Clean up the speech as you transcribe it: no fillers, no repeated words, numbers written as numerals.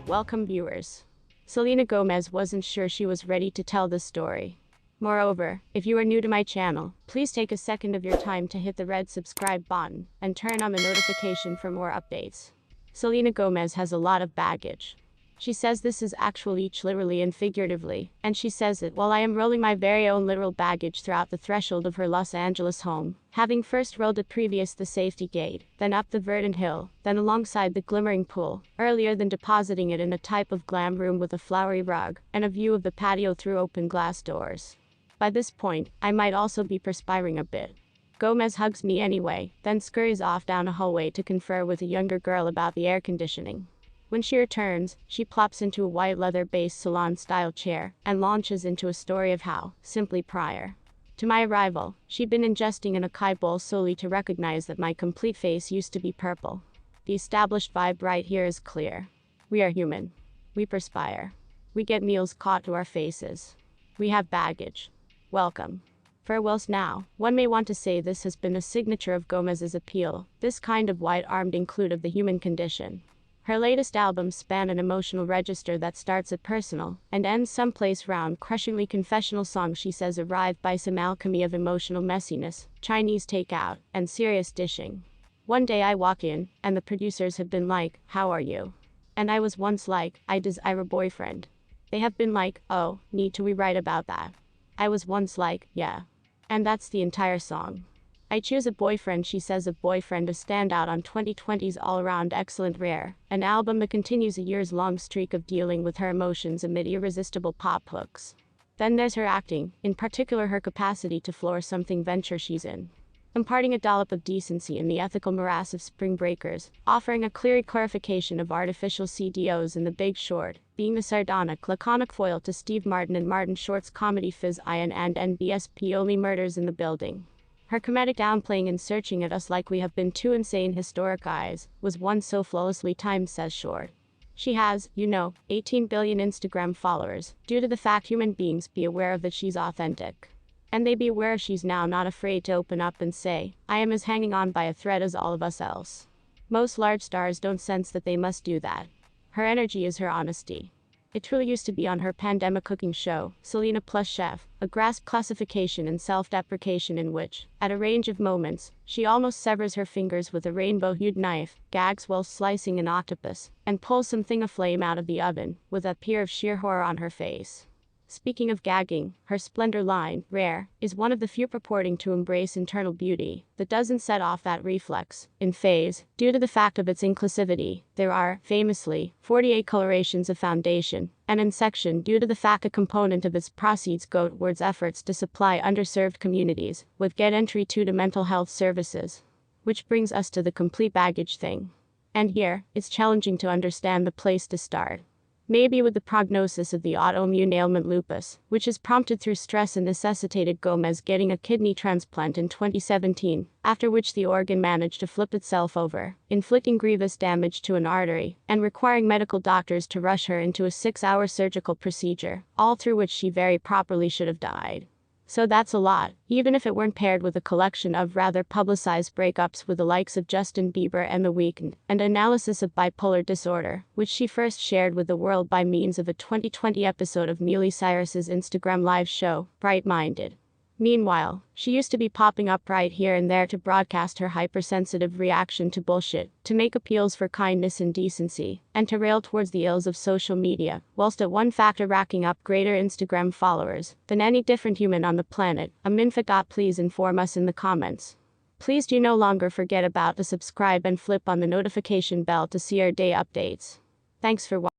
Welcome viewers. Selena Gomez wasn't sure she was ready to tell this story. Moreover, if you are new to my channel, please take a second of your time to hit the red subscribe button and turn on the notification for more updates. Selena Gomez has a lot of baggage. She says this is actually literally and figuratively, and she says it while I am rolling my very own literal baggage throughout the threshold of her Los Angeles home, having first rolled it previous the safety gate, then up the verdant hill, then alongside the glimmering pool, earlier than depositing it in a type of glam room with a flowery rug, and a view of the patio through open glass doors. By this point, I might also be perspiring a bit. Gomez hugs me anyway, then scurries off down a hallway to confer with a younger girl about the air conditioning. When she returns, she plops into a white leather-based salon-style chair and launches into a story of how, simply prior to my arrival, she'd been ingesting an acai bowl solely to recognize that my complete face used to be purple. The established vibe right here is clear. We are human. We perspire. We get meals caught to our faces. We have baggage. Welcome. For whilst now, one may want to say this has been a signature of Gomez's appeal, this kind of wide-armed include of the human condition. Her latest albums span an emotional register that starts at personal and ends someplace round crushingly confessional songs she says arrive by some alchemy of emotional messiness, Chinese takeout, and serious dishing. One day I walk in, and the producers have been like, "How are you?" And I was once like, "I desire a boyfriend." They have been like, "Oh, need to we write about that?" I was once like, "Yeah." And that's the entire song. I choose a boyfriend, she says of boyfriend, to stand out on 2020's all-around excellent rare, an album that continues a years-long streak of dealing with her emotions amid irresistible pop hooks. Then there's her acting, in particular her capacity to floor something venture she's in, imparting a dollop of decency in the ethical morass of Spring Breakers, offering a clear clarification of artificial CDOs in The Big Short, being the sardonic, laconic foil to Steve Martin and Martin Short's comedy Fizz Ian and NBSP Only Murders in the Building. Her comedic downplaying and searching at us like we have been two insane historic eyes, was once so flawlessly timed, says Short. She has, 18 billion Instagram followers, due to the fact human beings be aware of that she's authentic. And they be aware she's now not afraid to open up and say, "I am as hanging on by a thread as all of us else." Most large stars don't sense that they must do that. Her energy is her honesty. It truly used to be on her pandemic cooking show, Selena Plus Chef, a grasp classification and self-deprecation in which, at a range of moments, she almost severs her fingers with a rainbow-hued knife, gags while slicing an octopus, and pulls something aflame out of the oven, with a peer of sheer horror on her face. Speaking of gagging, her Splendor line, Rare, is one of the few purporting to embrace internal beauty that doesn't set off that reflex. In phase, due to the fact of its inclusivity, there are, famously, 48 colorations of foundation, and in section due to the fact a component of its proceeds go towards efforts to supply underserved communities with get entry to mental health services. Which brings us to the complete baggage thing. And here, it's challenging to understand the place to start. Maybe with the prognosis of the autoimmune ailment lupus, which is prompted through stress and necessitated Gomez getting a kidney transplant in 2017, after which the organ managed to flip itself over, inflicting grievous damage to an artery, and requiring medical doctors to rush her into a 6-hour surgical procedure, all through which she very properly should have died. So that's a lot, even if it weren't paired with a collection of rather publicized breakups with the likes of Justin Bieber and The Weeknd, and analysis of bipolar disorder, which she first shared with the world by means of a 2020 episode of Miley Cyrus's Instagram live show, Bright Minded. Meanwhile, she used to be popping up right here and there to broadcast her hypersensitive reaction to bullshit, to make appeals for kindness and decency, and to rail towards the ills of social media, whilst at one factor racking up greater Instagram followers than any different human on the planet. A minfit. Please inform us in the comments. Please do no longer forget about to subscribe and flip on the notification bell to see our day updates. Thanks for watching.